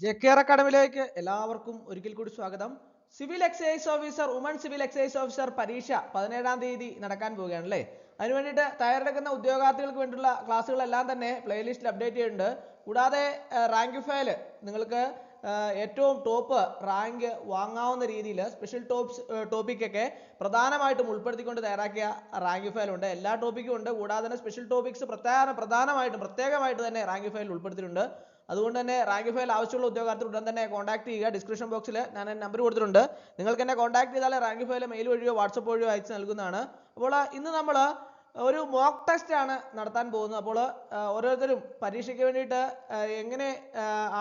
JKR അക്കാഡമിയിലേക്ക് എല്ലാവർക്കും ഒരിക്കൽ കൂടി സ്വാഗതം. Civil excise officer, woman civil excise officer പരീക്ഷ 17-ാം തീയതി നടക്കാൻ പോവുകയാണ് അല്ലേ. അതിനു വേണ്ടിയിട്ട് തയ്യാറെടുക്കുന്ന ഉദ്യോഗാർത്ഥികൾക്ക് വേണ്ടിയുള്ള ക്ലാസ്സുകളെല്ലാം തന്നെ പ്ലേലിസ്റ്റിൽ അപ്ഡേറ്റ് ചെയ്യുന്നുണ്ട്. കൂടാതെ റാങ്ക് ഫയൽ നിങ്ങൾക്ക് ഏറ്റവും ടോപ്പ് റാങ്ക് വാങ്ങാവുന്ന രീതിയിൽ സ്പെഷ്യൽ ടോപ്പിക്കൊക്കെ പ്രധാനമായിട്ടും ഉൾപ്പെടുത്തിക്കൊണ്ട് തയ്യാറാക്കിയ റാങ്ക് ഫയൽ ഉണ്ട്. എല്ലാ ടോപ്പിക്കും ഉണ്ട്. കൂടാതെ തന്നെ സ്പെഷ്യൽ ടോപ്പിക്സ് പ്രത്യേകമായിട്ട് തന്നെ റാങ്ക് ഫയൽ ഉൾപ്പെടുത്തിയിട്ടുണ്ട്. അതുകൊണ്ട് തന്നെ റാങ്ക് ഫയൽ ആവശ്യമുള്ള ഉദ്യോഗാർത്ഥികൾ ഉടൻ തന്നെ കോൺടാക്ട് ചെയ്യുക. ഡിസ്ക്രിപ്ഷൻ ബോക്സിൽ ഞാൻ നമ്പർ കൊടുത്തിട്ടുണ്ട്. നിങ്ങൾക്ക് എന്നെ കോൺടാക്ട് ചെയ്താൽ റാങ്ക് ഫയൽ മെയിൽ വഴിയോ വാട്സപ്പ് വഴിയോ അയച്ച് നൽകുന്നതാണ്. അപ്പോൾ ഇന്ന് നമ്മൾ ഒരു മോക്ക് ടെസ്റ്റ് ആണ് നടത്താൻ പോകുന്നത്. അപ്പോൾ ഓരോരുത്തരും പരീക്ഷയ്ക്ക് വേണ്ടിയിട്ട് എങ്ങനെ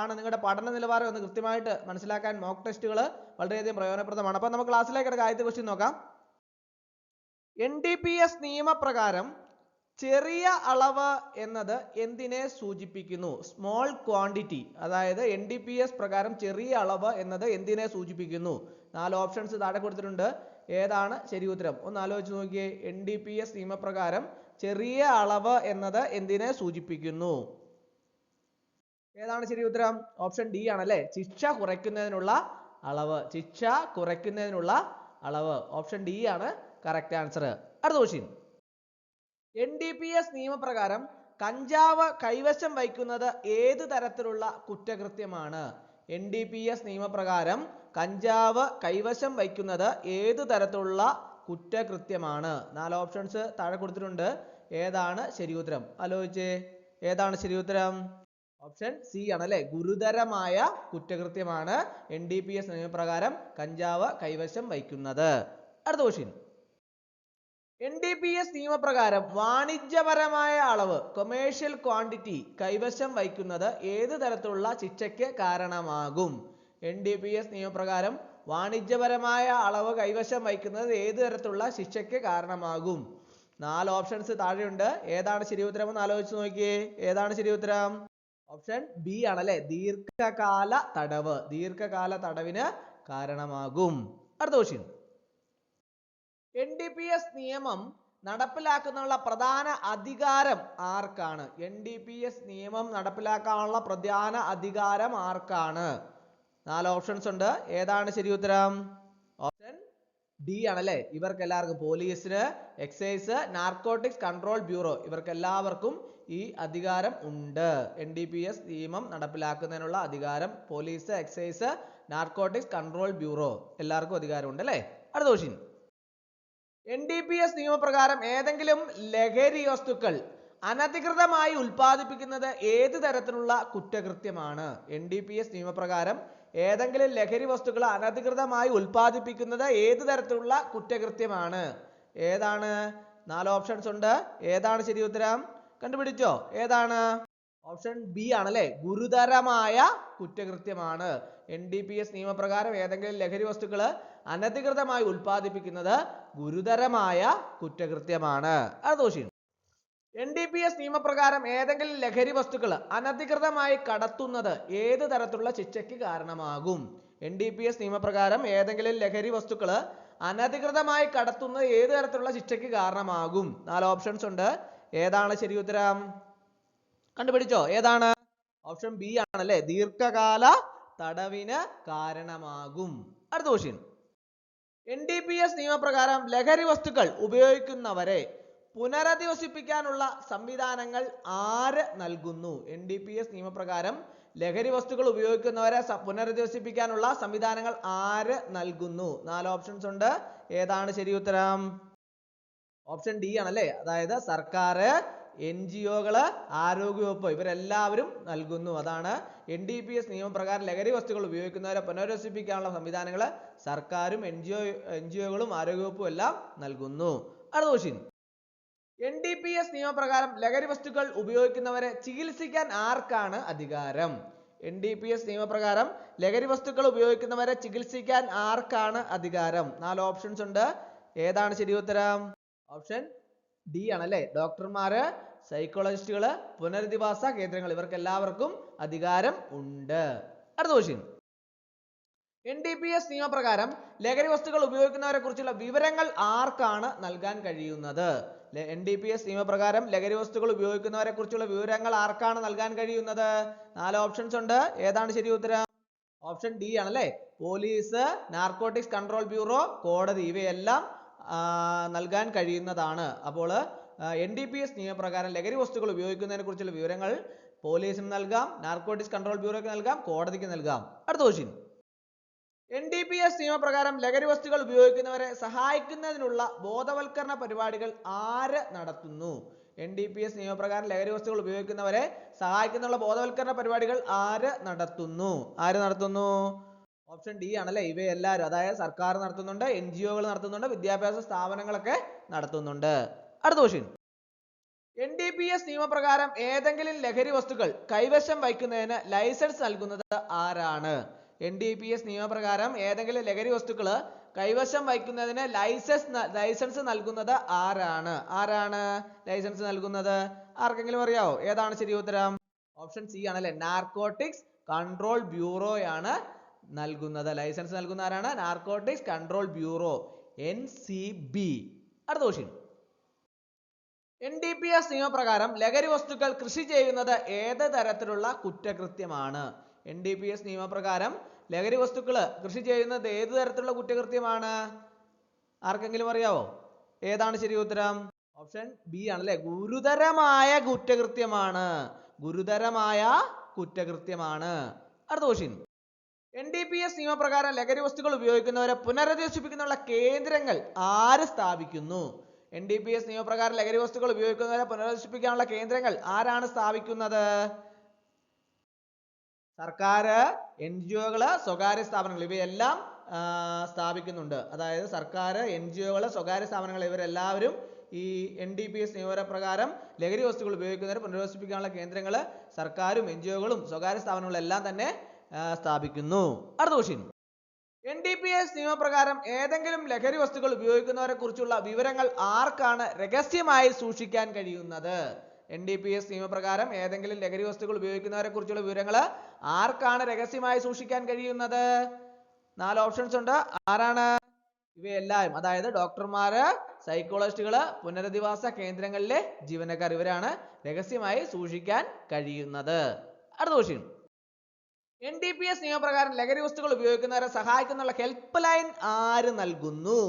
ആണ് നിങ്ങളുടെ പഠന നിലവാരം എന്ന് കൃത്യമായിട്ട് മനസ്സിലാക്കാൻ മോക്ക് ടെസ്റ്റുകൾ വളരെയധികം പ്രയോജനപ്രദമാണ്. അപ്പോൾ നമുക്ക് ക്ലാസ്സിലേക്ക് കിടക്കുക. ആദ്യത്തെ ക്വസ്റ്റ്യൻ നോക്കാം. NDPS നിയമപ്രകാരം ചെറിയ അളവ് എന്നത് എന്തിനെ സൂചിപ്പിക്കുന്നു? Small quantity. അതായത് NDPS പ്രകാരം ചെറിയ അളവ് എന്നത് എന്തിനെ സൂചിപ്പിക്കുന്നു? 4 ഓപ്ഷൻസ് താഴെ കൊടുത്തിട്ടുണ്ട്. ഏതാണ് ശരി ഉത്തരം? ഒന്ന് ആലോചിച്ച് നോക്കിയേ. NDPS നിയമപ്രകാരം ചെറിയ അളവ് എന്നത് എന്തിനെ സൂചിപ്പിക്കുന്നു? ഏതാണ് ശരി ഉത്തരം? ഓപ്ഷൻ ഡി ആണല്ലേ. ശിക്ഷ കുറയ്ക്കുന്നതിനുള്ള അളവ്. ഓപ്ഷൻ ഡി ആണ് കറക്റ്റ് ആൻസർ. അടുത്ത ക്വസ്റ്റ്യൻ. NDPS നിയമപ്രകാരം കഞ്ചാവ് കൈവശം വയ്ക്കുന്നത് ഏത് തരത്തിലുള്ള കുറ്റകൃത്യമാണ്? NDPS നിയമപ്രകാരം കഞ്ചാവ് കൈവശം വയ്ക്കുന്നത് ഏത് തരത്തിലുള്ള കുറ്റകൃത്യമാണ്? 4 ഓപ്ഷൻസ് താഴെ കൊടുത്തിട്ടുണ്ട്. ഏതാണ് ശരി ഉത്തരം? ആലോചിച്ചേ. ഏതാണ് ശരി ഉത്തരം? ഓപ്ഷൻ സി ആണല്ലേ. ഗുരുതരമായ കുറ്റകൃത്യമാണ് NDPS നിയമപ്രകാരം കഞ്ചാവ് കൈവശം വയ്ക്കുന്നത്. അടുത്ത ക്വസ്റ്റ്യൻ. NDPS നിയമപ്രകാരം വാണിജ്യപരമായ അളവ് കൊമേഴ്ഷ്യൽ ക്വാണ്ടിറ്റി കൈവശം വയ്ക്കുന്നത് ഏത് തരത്തിലുള്ള ശിക്ഷയ്ക്ക് കാരണമാകും? NDPS നിയമപ്രകാരം വാണിജ്യപരമായ അളവ് കൈവശം വയ്ക്കുന്നത് ഏത് തരത്തിലുള്ള ശിക്ഷയ്ക്ക് കാരണമാകും? 4 ഓപ്ഷൻസ് താഴെയുണ്ട്. ഏതാണ് ശരി ഉത്തരം എന്ന് ആലോചിച്ച് നോക്കിയേ. ഏതാണ് ശരി ഉത്തരം? ഓപ്ഷൻ ബി ആണല്ലേ. ദീർഘകാല തടവിന് കാരണമാകും. അടുത്ത ക്വസ്റ്റ്യൻ. NDPS നിയമം നടപ്പിലാക്കാനുള്ള പ്രധാന അധികാരം ആർക്കാണ്? NDPS നിയമം നടപ്പിലാക്കാനുള്ള പ്രധാന അധികാരം ആർക്കാണ്? 4 ഓപ്ഷൻസ് ഉണ്ട്. ഏതാണ് ശരി ഉത്തരം? ഓപ്ഷൻ ഡി ആണല്ലേ. ഇവർക്കെല്ലാവർക്കും, പോലീസിന്, എക്സൈസ്, നാർക്കോട്ടിക്സ് കൺട്രോൾ ബ്യൂറോ, ഇവർക്കെല്ലാവർക്കും ഈ അധികാരം ഉണ്ട്. NDPS നിയമം നടപ്പിലാക്കുന്നതിനുള്ള അധികാരം police, excise, narcotics control bureau എല്ലാവർക്കും അധികാരമുണ്ട് അല്ലേ. അടുത്ത ക്വസ്റ്റ്യൻ. NDPS നിയമപ്രകാരം ഏതെങ്കിലും ലഹരി വസ്തുക്കൾ അനധികൃതമായി ഉൽപ്പാദിപ്പിക്കുന്നത് ഏത് തരത്തിലുള്ള കുറ്റകൃത്യമാണ്? NDPS നിയമപ്രകാരം ഏതെങ്കിലും ലഹരി വസ്തുക്കൾ അനധികൃതമായി ഉൽപ്പാദിപ്പിക്കുന്നത് ഏത് തരത്തിലുള്ള കുറ്റകൃത്യമാണ്? ഏതാണ്? 4 ഓപ്ഷൻസ് ഉണ്ട്. ഏതാണ് ശരി ഉത്തരം? കണ്ടുപിടിച്ചോ. ഏതാണ്? ഓപ്ഷൻ ബി ആണല്ലേ. ഗുരുതരമായ കുറ്റകൃത്യമാണ്. NDPS നിയമപ്രകാരം ഏതെങ്കിലും ലഹരി വസ്തുക്കൾ അനധികൃതമായി ഉൽപ്പാദിപ്പിക്കുന്നത് ഗുരുതരമായ കുറ്റകൃത്യമാണ്. അടുത്ത ക്വസ്റ്റ്യൻ. NDPS നിയമപ്രകാരം ഏതെങ്കിലും ലഹരി വസ്തുക്കൾ അനധികൃതമായി കടത്തുന്നത് ഏത് തരത്തിലുള്ള ശിക്ഷയ്ക്ക് കാരണമാകും? NDPS നിയമപ്രകാരം ഏതെങ്കിലും ലഹരി വസ്തുക്കൾ അനധികൃതമായി കടത്തുന്നത് ഏത് തരത്തിലുള്ള ശിക്ഷയ്ക്ക് കാരണമാകും? 4 ഓപ്ഷൻസ് ഉണ്ട്. ഏതാണ് ശരി ഉത്തരം? കണ്ടുപിടിച്ചോ. ഏതാണ്? ഓപ്ഷൻ ബി ആണല്ലേ. ദീർഘകാല തടവിന് കാരണമാകും. അടുത്ത ക്വസ്റ്റ്യൻ. NDPS നിയമപ്രകാരം ലഹരി വസ്തുക്കൾ ഉപയോഗിക്കുന്നവരെ പുനരധിവസിപ്പിക്കാനുള്ള സംവിധാനങ്ങൾ ആര് നൽകുന്നു? NDPS നിയമപ്രകാരം ലഹരി വസ്തുക്കൾ ഉപയോഗിക്കുന്നവരെ പുനരധിവസിപ്പിക്കാനുള്ള സംവിധാനങ്ങൾ ആര് നൽകുന്നു? 4 ഓപ്ഷൻസ് ഉണ്ട്. ഏതാണ് ശരി ഉത്തരം? ഓപ്ഷൻ ഡി ആണല്ലേ. അതായത് സർക്കാർ, NGO-കള്, ആരോഗ്യവകുപ്പ്, ഇവരെല്ലാവരും നൽകുന്നു. അതാണ് NDPS നിയമപ്രകാരം ലഹരി വസ്തുക്കൾ ഉപയോഗിക്കുന്നവരെ പുനരധിവസിപ്പിക്കാനുള്ള സംവിധാനങ്ങൾ സർക്കാരും NGO-കളും ആരോഗ്യവകുപ്പും എല്ലാം നൽകുന്നു. അടുത്ത ക്വസ്റ്റ്യൻ. NDPS നിയമപ്രകാരം ലഹരി വസ്തുക്കൾ ഉപയോഗിക്കുന്നവരെ ചികിത്സിക്കാൻ ആർക്കാണ് അധികാരം? NDPS നിയമപ്രകാരം ലഹരി വസ്തുക്കൾ ഉപയോഗിക്കുന്നവരെ ചികിത്സിക്കാൻ ആർക്കാണ് അധികാരം? 4 ഓപ്ഷൻസ് ഉണ്ട്. ഏതാണ് ശരി ഉത്തരം? ഓപ്ഷൻ ഡി ആണല്ലേ. ഡോക്ടർമാര്, സൈക്കോളജിസ്റ്റുകള്, പുനരധിവാസ കേന്ദ്രങ്ങൾ, ഇവർക്ക് എല്ലാവർക്കും അധികാരം ഉണ്ട്. അടുത്ത ക്വസ്റ്റ്യൻ. NDPS നിയമപ്രകാരം ലഹരി വസ്തുക്കൾ ഉപയോഗിക്കുന്നവരെ കുറിച്ചുള്ള വിവരങ്ങൾ ആർക്കാണ് നൽകാൻ കഴിയുന്നത്? NDPS നിയമപ്രകാരം ലഹരി വസ്തുക്കൾ ഉപയോഗിക്കുന്നവരെ കുറിച്ചുള്ള വിവരങ്ങൾ ആർക്കാണ് നൽകാൻ കഴിയുന്നത്? 4 ഓപ്ഷൻസ് ഉണ്ട്. ഏതാണ് ശരി ഉത്തരം? ഓപ്ഷൻ ഡി ആണല്ലേ. പോലീസ്, നാർക്കോട്ടിക്സ് കൺട്രോൾ ബ്യൂറോ, കോടതി ഇവയെല്ലാം നൽകാൻ കഴിയുന്നതാണ്. അപ്പോൾ NDPS നിയമപ്രകാരം ലഹരി വസ്തുക്കൾ ഉപയോഗിക്കുന്നതിനെ കുറിച്ചുള്ള വിവരങ്ങൾ പോലീസിന് നൽകാം, നാർക്കോട്ടിക്സ് കൺട്രോൾ ബ്യൂറോയ്ക്ക് നൽകാം, കോടതിക്ക് നൽകാം. അടുത്ത ക്വസ്റ്റ്യൻ. NDPS നിയമപ്രകാരം ലഹരി വസ്തുക്കൾ ഉപയോഗിക്കുന്നവരെ സഹായിക്കുന്നതിനുള്ള ബോധവൽക്കരണ പരിപാടികൾ ആര് നടത്തുന്നു? NDPS നിയമപ്രകാരം ലഹരി വസ്തുക്കൾ ഉപയോഗിക്കുന്നവരെ സഹായിക്കുന്നതിനുള്ള ബോധവൽക്കരണ പരിപാടികൾ ആര് നടത്തുന്നു? ഓപ്ഷൻ ഡി ആണല്ലേ. ഇവയെല്ലാവരും, അതായത് സർക്കാർ നടത്തുന്നുണ്ട്, NGO-കൾ നടത്തുന്നുണ്ട്, വിദ്യാഭ്യാസ സ്ഥാപനങ്ങളൊക്കെ നടത്തുന്നുണ്ട്. അടുത്ത ക്വസ്റ്റ്യൻ. NDPS നിയമപ്രകാരം ഏതെങ്കിലും ലഹരി വസ്തുക്കൾ കൈവശം വയ്ക്കുന്നതിന് ലൈസൻസ് നൽകുന്നത് ആരാണ്? NDPS നിയമപ്രകാരം ഏതെങ്കിലും ലഹരി വസ്തുക്കൾ കൈവശം വയ്ക്കുന്നതിന് ലൈസൻസ് നൽകുന്നത് ആരാണ് ലൈസൻസ് നൽകുന്നത്? ആർക്കെങ്കിലും അറിയാവോ? ഏതാണ് ശരി ഉത്തരം? ഓപ്ഷൻ സി ആണല്ലേ. നാർക്കോട്ടിക്സ് കൺട്രോൾ ബ്യൂറോയാണ് നൽകുന്നത്. ലൈസൻസ് നൽകുന്ന ആരാണ്? Narcotics control bureau, NCB. അടുത്ത ക്വസ്റ്റ്യൻ. NDPS നിയമപ്രകാരം ലഹരി വസ്തുക്കൾ കൃഷി ചെയ്യുന്നത് ഏത് തരത്തിലുള്ള കുറ്റകൃത്യമാണ്? NDPS നിയമപ്രകാരം ലഹരി വസ്തുക്കൾ കൃഷി ചെയ്യുന്നത് ഏത് തരത്തിലുള്ള കുറ്റകൃത്യമാണ്? ആർക്കെങ്കിലും അറിയാവോ? ഏതാണ് ശരി ഉത്തരം? ഓപ്ഷൻ ബി ആണല്ലേ. ഗുരുതരമായ കുറ്റകൃത്യമാണ്. അടുത്ത ക്വസ്റ്റ്യൻ. NDPS നിയമപ്രകാരം ലഹരി വസ്തുക്കൾ ഉപയോഗിക്കുന്നവരെ പുനരധിവസിപ്പിക്കാനുള്ള കേന്ദ്രങ്ങൾ ആര് സ്ഥാപിക്കുന്നു? NDPS നിയമപ്രകാരം ലഹരി വസ്തുക്കൾ ഉപയോഗിക്കുന്നവരെ പുനരധിവസിപ്പിക്കാനുള്ള കേന്ദ്രങ്ങൾ ആരാണ് സ്ഥാപിക്കുന്നത്? സർക്കാർ, NGO-കൾ, സ്വകാര്യ സ്ഥാപനങ്ങൾ ഇവയെല്ലാം സ്ഥാപിക്കുന്നുണ്ട്. അതായത് സർക്കാർ, NGO-കൾ, സ്വകാര്യ സ്ഥാപനങ്ങൾ ഇവരെല്ലാവരും ഈ NDPS നിയമപ്രകാരം ലഹരി വസ്തുക്കൾ ഉപയോഗിക്കുന്നവരെ പുനരധിവസിപ്പിക്കാനുള്ള കേന്ദ്രങ്ങൾ സർക്കാരും NGO-കളും സ്വകാര്യ സ്ഥാപനങ്ങളും എല്ലാം തന്നെ സ്ഥാപിക്കുന്നു. അടുത്ത ക്വസ്റ്റ്യൻ. NDPS നിയമപ്രകാരം ഏതെങ്കിലും ലഹരി വസ്തുക്കൾ ഉപയോഗിക്കുന്നവരെ കുറിച്ചുള്ള വിവരങ്ങൾ ആർക്കാണ് രഹസ്യമായി സൂക്ഷിക്കാൻ കഴിയുന്നത്? NDPS നിയമപ്രകാരം ഏതെങ്കിലും ലഹരി വസ്തുക്കൾ ഉപയോഗിക്കുന്നവരെ കുറിച്ചുള്ള വിവരങ്ങൾ ആർക്കാണ് രഹസ്യമായി സൂക്ഷിക്കാൻ കഴിയുന്നത്? 4 ഓപ്ഷൻസ് ഉണ്ട്. ആരാണ്? ഇവയെല്ലാം, അതായത് ഡോക്ടർമാര്, സൈക്കോളജിസ്റ്റുകള്, പുനരധിവാസ കേന്ദ്രങ്ങളിലെ ജീവനക്കാർ, ഇവരാണ് രഹസ്യമായി സൂക്ഷിക്കാൻ കഴിയുന്നത്. അടുത്ത ക്വസ്റ്റ്യൻ. NDPS നിയമപ്രകാരം ലഹരി വസ്തുക്കൾ ഉപയോഗിക്കുന്നവരെ സഹായിക്കുന്ന ഹെൽപ്പ് ലൈൻ ആര് നൽകുന്നു?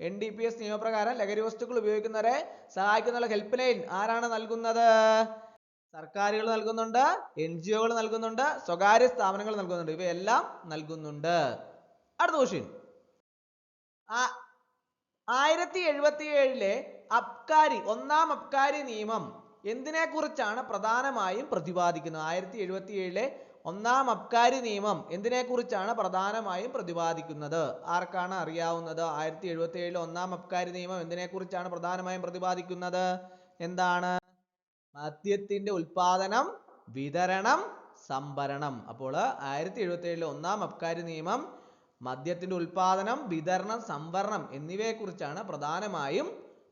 NDPS നിയമപ്രകാരം ലഹരി വസ്തുക്കൾ ഉപയോഗിക്കുന്നവരെ സഹായിക്കുന്ന ഹെൽപ്പ് ലൈൻ ആരാണ് നൽകുന്നത്? സർക്കാരുകൾ നൽകുന്നുണ്ട്, NGO-കൾ നൽകുന്നുണ്ട്, സ്വകാര്യ സ്ഥാപനങ്ങൾ നൽകുന്നുണ്ട്, ഇവയെല്ലാം നൽകുന്നുണ്ട്. അടുത്ത ക്വസ്റ്റ്യൻ. 1077 ഒന്നാം അബ്കാരി നിയമം എന്തിനെ കുറിച്ചാണ് പ്രധാനമായും പ്രതിപാദിക്കുന്നത്? 1077 ഒന്നാം അബ്കാരി നിയമം എന്തിനെ കുറിച്ചാണ് പ്രധാനമായും പ്രതിപാദിക്കുന്നത്? ആർക്കാണ് അറിയാവുന്നത്? 1077 ഒന്നാം അബ്കാരി നിയമം എന്തിനെ കുറിച്ചാണ് പ്രധാനമായും പ്രതിപാദിക്കുന്നത്? എന്താണ്? മദ്യത്തിന്റെ ഉൽപാദനം, വിതരണം, സംഭരണം. അപ്പോൾ 1077 ഒന്നാം അബ്കാരി നിയമം മദ്യത്തിന്റെ ഉൽപാദനം, വിതരണം, സംഭരണം എന്നിവയെ കുറിച്ചാണ് പ്രധാനമായും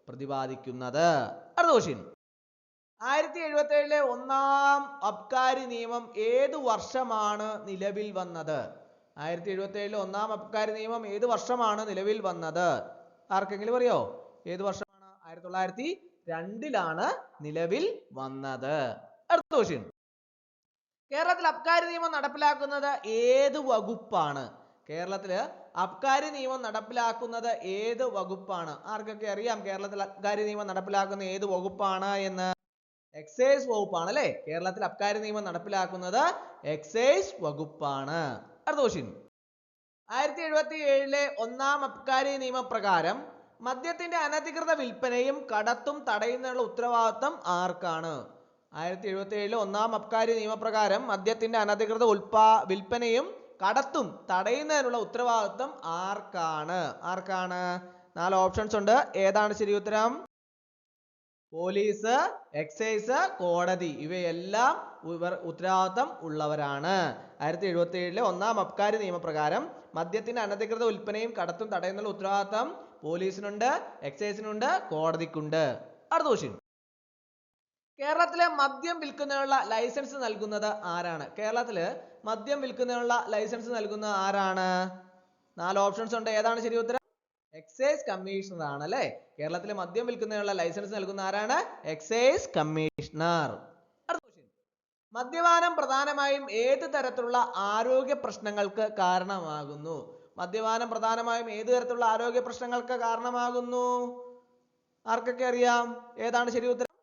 പ്രതിപാദിക്കുന്നത്. അടുത്ത ക്വസ്റ്റ്യൻ. 1077 ഒന്നാം അബ്കാരി നിയമം ഏത് വർഷമാണ് നിലവിൽ വന്നത്? 1077 ഒന്നാം അബ്കാരി നിയമം ഏത് വർഷമാണ് നിലവിൽ വന്നത്? ആർക്കെങ്കിലും അറിയോ? ഏത് വർഷമാണ്? 1902 നിലവിൽ വന്നത്. അടുത്ത ക്വസ്റ്റ്യൻ. കേരളത്തിൽ അബ്കാരി നിയമം നടപ്പിലാക്കുന്നത് ഏത് വകുപ്പാണ്? കേരളത്തിൽ അബ്കാരി നിയമം നടപ്പിലാക്കുന്നത് ഏത് വകുപ്പാണ്? ആർക്കൊക്കെ അറിയാം കേരളത്തിൽ അബ്കാരി നിയമം നടപ്പിലാക്കുന്ന ഏത് വകുപ്പാണ് എന്ന്? എക്സൈസ് വകുപ്പാണ് അല്ലേ. കേരളത്തിൽ അബ്കാരി നിയമം നടപ്പിലാക്കുന്നത് എക്സൈസ് വകുപ്പാണ്. അടുത്ത ക്വസ്റ്റ്യൻ. 1077 ഒന്നാം അബ്കാരി നിയമപ്രകാരം മദ്യത്തിന്റെ അനധികൃത വിൽപ്പനയും കടത്തും തടയുന്നതിനുള്ള ഉത്തരവാദിത്വം ആർക്കാണ്? 1077 ഒന്നാം അബ്കാരി നിയമപ്രകാരം മദ്യത്തിന്റെ അനധികൃത വിൽപ്പനയും കടത്തും തടയുന്നതിനുള്ള ഉത്തരവാദിത്വം ആർക്കാണ്? 4 ഓപ്ഷൻസ് ഉണ്ട്. ഏതാണ് ശരി ഉത്തരം? പോലീസ്, എക്സൈസ്, കോടതി ഇവയെല്ലാം ഉത്തരവാദിത്വം ഉള്ളവരാണ്. 1077 ഒന്നാം അബ്കാരി നിയമപ്രകാരം മദ്യത്തിന്റെ അനധികൃത വിൽപ്പനയും കടത്തും തടയുന്നതിനുള്ള ഉത്തരവാദിത്വം പോലീസിനുണ്ട്, എക്സൈസിനുണ്ട്, കോടതിക്കുണ്ട്. അടുത്ത ക്വസ്റ്റ്യൻ. കേരളത്തിലെ മദ്യം വിൽക്കുന്നതിനുള്ള ലൈസൻസ് നൽകുന്നത് ആരാണ്? കേരളത്തില് മദ്യം വിൽക്കുന്നതിനുള്ള ലൈസൻസ് നൽകുന്നത് ആരാണ്? 4 ഓപ്ഷൻസ് ഉണ്ട്. ഏതാണ് ശരി ഉത്തരം? എക്സൈസ് കമ്മീഷണർ ആണ് അല്ലേ. കേരളത്തിലെ മദ്യം വിൽക്കുന്നതിനുള്ള ലൈസൻസ് നൽകുന്ന ആരാണ്? Excise commissioner. മദ്യപാനം പ്രധാനമായും ഏത് തരത്തിലുള്ള ആരോഗ്യ പ്രശ്നങ്ങൾക്ക് കാരണമാകുന്നു? മദ്യപാനം പ്രധാനമായും ഏത് തരത്തിലുള്ള ആരോഗ്യ പ്രശ്നങ്ങൾക്ക് കാരണമാകുന്നു? ആർക്കൊക്കെ അറിയാം? ഏതാണ് ശരി ഉത്തരം?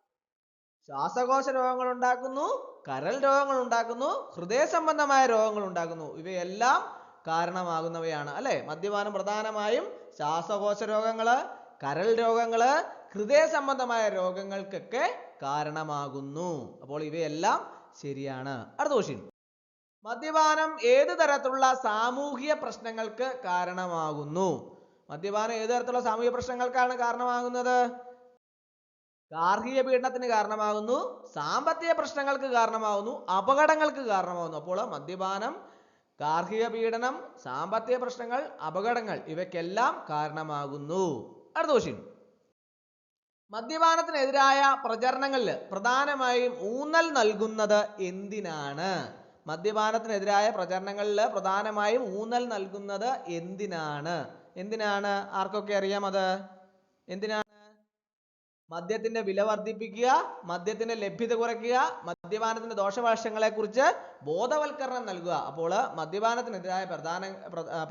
ശ്വാസകോശ രോഗങ്ങൾ ഉണ്ടാക്കുന്നു, കരൾ രോഗങ്ങൾ ഉണ്ടാക്കുന്നു, ഹൃദയ സംബന്ധമായ രോഗങ്ങൾ ഉണ്ടാക്കുന്നു. ഇവയെല്ലാം കാരണമാകുന്നവയാണ് അല്ലെ? മദ്യപാനം പ്രധാനമായും ശ്വാസകോശ രോഗങ്ങള്, കരൾ രോഗങ്ങള്, ഹൃദയ സംബന്ധമായ രോഗങ്ങൾക്കൊക്കെ കാരണമാകുന്നു. അപ്പോൾ ഇവയെല്ലാം ശരിയാണ്. അടുത്ത ക്വസ്റ്റ്യൻ. മദ്യപാനം ഏത് തരത്തിലുള്ള സാമൂഹിക പ്രശ്നങ്ങൾക്ക് കാരണമാകുന്നു? മദ്യപാനം ഏത് തരത്തിലുള്ള സാമൂഹിക പ്രശ്നങ്ങൾക്കാണ് കാരണമാകുന്നത്? ഗാർഹിക പീഡനത്തിന് കാരണമാകുന്നു, സാമ്പത്തിക പ്രശ്നങ്ങൾക്ക് കാരണമാകുന്നു, അപകടങ്ങൾക്ക് കാരണമാകുന്നു. അപ്പോൾ മദ്യപാനം ഗാർഹിക പീഡനം, സാമ്പത്തിക പ്രശ്നങ്ങൾ, അപകടങ്ങൾ ഇവയ്ക്കെല്ലാം കാരണമാകുന്നു. അടുത്ത ക്വസ്റ്റ്യൻ. മദ്യപാനത്തിനെതിരായ പ്രചരണങ്ങളിൽ പ്രധാനമായും ഊന്നൽ നൽകുന്നത് എന്തിനാണ്? മദ്യപാനത്തിനെതിരായ പ്രചരണങ്ങളിൽ പ്രധാനമായും ഊന്നൽ നൽകുന്നത് എന്തിനാണ്? ആർക്കൊക്കെ അറിയാം അത്? എന്തിനാണ്? മദ്യത്തിന്റെ വില വർദ്ധിപ്പിക്കുക, മദ്യത്തിന്റെ ലഭ്യത കുറയ്ക്കുക, മദ്യപാനത്തിന്റെ ദോഷവശങ്ങളെ കുറിച്ച് ബോധവൽക്കരണം നൽകുക. അപ്പോൾ മദ്യപാനത്തിനെതിരായ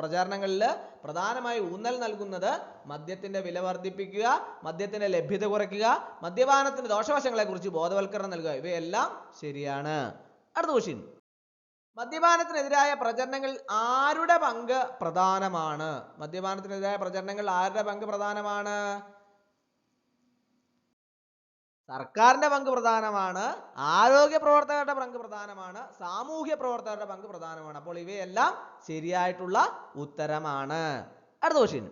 പ്രചാരണങ്ങളിൽ പ്രധാനമായി ഊന്നൽ നൽകുന്നത് മദ്യത്തിന്റെ വില വർദ്ധിപ്പിക്കുക, മദ്യത്തിന്റെ ലഭ്യത കുറയ്ക്കുക, മദ്യപാനത്തിന്റെ ദോഷവശങ്ങളെ കുറിച്ച് ബോധവൽക്കരണം നൽകുക. ഇവയെല്ലാം ശരിയാണ്. അടുത്ത ക്വസ്റ്റ്യൻ. മദ്യപാനത്തിനെതിരായ പ്രചരണങ്ങളിൽ ആരുടെ പങ്ക് പ്രധാനമാണ്? മദ്യപാനത്തിനെതിരായ പ്രചരണങ്ങളിൽ ആരുടെ പങ്ക് പ്രധാനമാണ്? സർക്കാരിന്റെ പങ്ക് പ്രധാനമാണ്, ആരോഗ്യ പ്രവർത്തകരുടെ പങ്ക് പ്രധാനമാണ്, സാമൂഹ്യ പ്രവർത്തകരുടെ പങ്ക് പ്രധാനമാണ്. അപ്പോൾ ഇവയെല്ലാം ശരിയായിട്ടുള്ള ഉത്തരമാണ്. അടുത്ത ക്വസ്റ്റ്യൻ.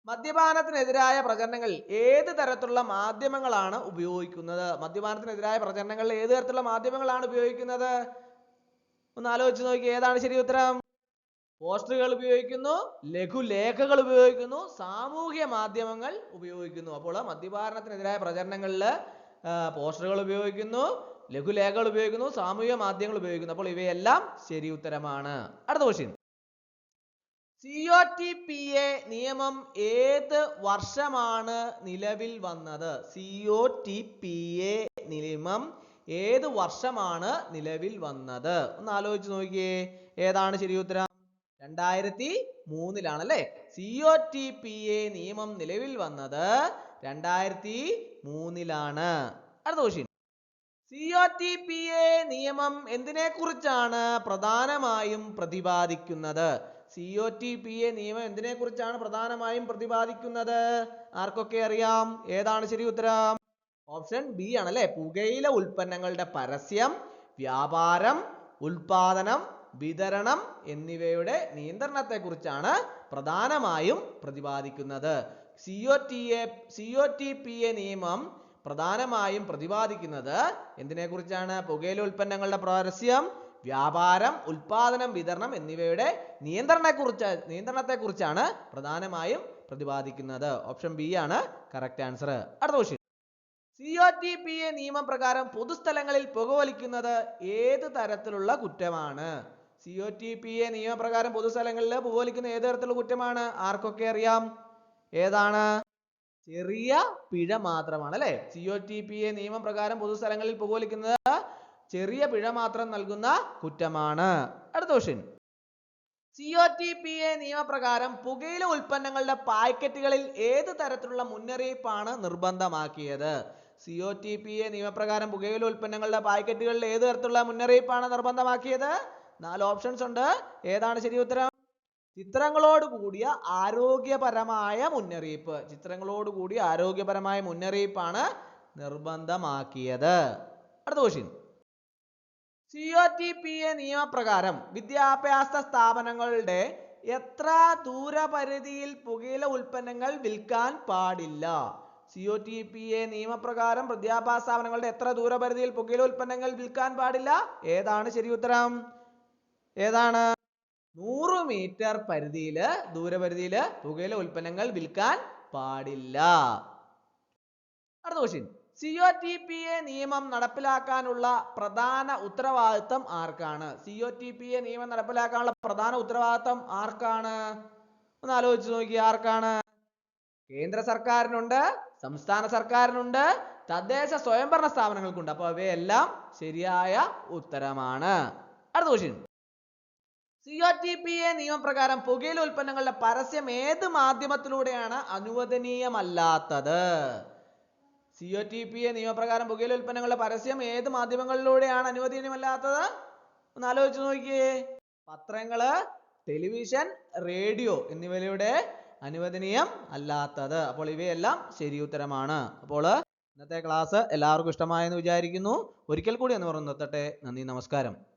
മദ്യപാനത്തിനെതിരായ പ്രചരണങ്ങളിൽ ഏത് തരത്തിലുള്ള മാധ്യമങ്ങളാണ് ഉപയോഗിക്കുന്നത്? മദ്യപാനത്തിനെതിരായ പ്രചരണങ്ങളിൽ ഏത് തരത്തിലുള്ള മാധ്യമങ്ങളാണ് ഉപയോഗിക്കുന്നത്? ഒന്ന് ആലോചിച്ച് നോക്കി. ഏതാണ് ശരി ഉത്തരം? പോസ്റ്ററുകൾ ഉപയോഗിക്കുന്നു, ലഘുലേഖകൾ ഉപയോഗിക്കുന്നു, സാമൂഹ്യ മാധ്യമങ്ങൾ ഉപയോഗിക്കുന്നു. അപ്പോൾ മദ്യപാനത്തിനെതിരായ പ്രചരണങ്ങളിൽ പോസ്റ്ററുകൾ ഉപയോഗിക്കുന്നു, ലഘുലേഖകൾ ഉപയോഗിക്കുന്നു, സാമൂഹ്യ മാധ്യമങ്ങൾ ഉപയോഗിക്കുന്നു. അപ്പോൾ ഇവയെല്ലാം ശരി ഉത്തരമാണ്. അടുത്ത ക്വസ്റ്റ്യൻ. COTPA നിയമം ഏത് വർഷമാണ് നിലവിൽ വന്നത്? COTPA നിയമം ഏത് വർഷമാണ് നിലവിൽ വന്നത്? ഒന്ന് ആലോചിച്ച് നോക്കിയേ. ഏതാണ് ശരി ഉത്തരം? 2003 അല്ലേ? COTPA നിയമം നിലവിൽ വന്നത് 2003. അടുത്ത ക്വസ്റ്റ്യൻ. COTPA നിയമം എന്തിനെ കുറിച്ചാണ് പ്രധാനമായും പ്രതിപാദിക്കുന്നത്? COTPA നിയമം എന്തിനെ കുറിച്ചാണ് പ്രധാനമായും പ്രതിപാദിക്കുന്നത്? ആർക്കൊക്കെ അറിയാം? ഏതാണ് ശരി ഉത്തരം? ഓപ്ഷൻ ബി ആണ് അല്ലെ? പുകയില ഉൽപ്പന്നങ്ങളുടെ പരസ്യം, വ്യാപാരം, ഉൽപാദനം, വിതരണം എന്നിവയുടെ നിയന്ത്രണത്തെ കുറിച്ചാണ് പ്രധാനമായും പ്രതിപാദിക്കുന്നത്. COTPA നിയമം പ്രധാനമായും പ്രതിപാദിക്കുന്നത് എന്തിനെ കുറിച്ചാണ്? പുകയില ഉൽപ്പന്നങ്ങളുടെ പരസ്യം, വ്യാപാരം, ഉൽപാദനം, വിതരണം എന്നിവയുടെ നിയന്ത്രണത്തെ കുറിച്ചാണ് പ്രധാനമായും പ്രതിപാദിക്കുന്നത്. ഓപ്ഷൻ ബി ആണ് കറക്റ്റ് ആൻസർ. അടുത്ത ക്വസ്റ്റ്യൻ. COTPA നിയമപ്രകാരം പൊതുസ്ഥലങ്ങളിൽ പുകവലിക്കുന്നത് ഏത് തരത്തിലുള്ള കുറ്റമാണ്? COTPA നിയമപ്രകാരം പൊതുസ്ഥലങ്ങളിൽ പുകവലിക്കുന്ന ഏത് തരത്തിലുള്ള കുറ്റമാണ്? ആർക്കൊക്കെ അറിയാം? ഏതാണ്? ചെറിയ പിഴ മാത്രമാണ് അല്ലെ? COTPA നിയമപ്രകാരം പൊതുസ്ഥലങ്ങളിൽ പുകവലിക്കുന്നത് ചെറിയ പിഴ മാത്രം നൽകുന്ന കുറ്റമാണ്. അടുത്ത ക്വസ്റ്റ്യൻ. COTPA നിയമപ്രകാരം പുകയില ഉൽപ്പന്നങ്ങളുടെ പാക്കറ്റുകളിൽ ഏത് തരത്തിലുള്ള മുന്നറിയിപ്പാണ് നിർബന്ധമാക്കിയത്? COTPA നിയമപ്രകാരം പുകയില ഉൽപ്പന്നങ്ങളുടെ പാക്കറ്റുകളിൽ ഏത് തരത്തിലുള്ള മുന്നറിയിപ്പാണ് നിർബന്ധമാക്കിയത്? 4 ഓപ്ഷൻസ് ഉണ്ട്. ഏതാണ് ശരി ഉത്തരം? ചിത്രങ്ങളോട് കൂടിയ ആരോഗ്യപരമായ മുന്നറിയിപ്പാണ് നിർബന്ധമാക്കിയത്. അടുത്ത ക്വസ്റ്റ്യൻ. COTPA നിയമപ്രകാരം വിദ്യാഭ്യാസ സ്ഥാപനങ്ങളുടെ എത്ര ദൂരപരിധിയിൽ പുകയില ഉൽപ്പന്നങ്ങൾ വിൽക്കാൻ പാടില്ല? COTPA നിയമപ്രകാരം വിദ്യാഭ്യാസ സ്ഥാപനങ്ങളുടെ എത്ര ദൂരപരിധിയിൽ പുകയില ഉൽപ്പന്നങ്ങൾ വിൽക്കാൻ പാടില്ല? ഏതാണ് ശരി ഉത്തരം? ഏതാണ്? 100 മീറ്റർ ദൂരപരിധിയിൽ പുകയില ഉൽപ്പന്നങ്ങൾ വിൽക്കാൻ പാടില്ല. അടുത്ത ക്വസ്റ്റ്യൻ. COTPA നിയമം നടപ്പിലാക്കാനുള്ള പ്രധാന ഉത്തരവാദിത്തം ആർക്കാണ്? COTPA നിയമം നടപ്പിലാക്കാനുള്ള പ്രധാന ഉത്തരവാദിത്തം ആർക്കാണ്? ഒന്ന് ആലോചിച്ച് നോക്കി. ആർക്കാണ്? കേന്ദ്ര സർക്കാരിനുണ്ട്, സംസ്ഥാന സർക്കാരിനുണ്ട്, തദ്ദേശ സ്വയംഭരണ സ്ഥാപനങ്ങൾക്കുണ്ട്. അപ്പോൾ ഇവയെല്ലാം ശരിയായ ഉത്തരമാണ്. അടുത്ത ക്വസ്റ്റ്യൻ. COTPA നിയമപ്രകാരം പുകയില ഉൽപ്പന്നങ്ങളുടെ പരസ്യം ഏത് മാധ്യമത്തിലൂടെയാണ് അനുവദനീയമല്ലാത്തത്? COTPA നിയമപ്രകാരം പുകയില ഉൽപ്പന്നങ്ങളുടെ പരസ്യം ഏത് മാധ്യമങ്ങളിലൂടെയാണ് അനുവദനീയമല്ലാത്തത്? ഒന്ന് ആലോചിച്ച് നോക്കിയേ. പത്രങ്ങള്, ടെലിവിഷൻ, റേഡിയോ എന്നിവയിലൂടെ അനുവദനീയം അല്ലാത്തത്. അപ്പോൾ ഇവയെല്ലാം ശരി ഉത്തരമാണ്. അപ്പോൾ ഇന്നത്തെ ക്ലാസ് എല്ലാവർക്കും ഇഷ്ടമായെന്ന് വിചാരിക്കുന്നു. ഒരിക്കൽ കൂടി എന്ന് പറഞ്ഞു നിർത്തട്ടെ. നന്ദി, നമസ്കാരം.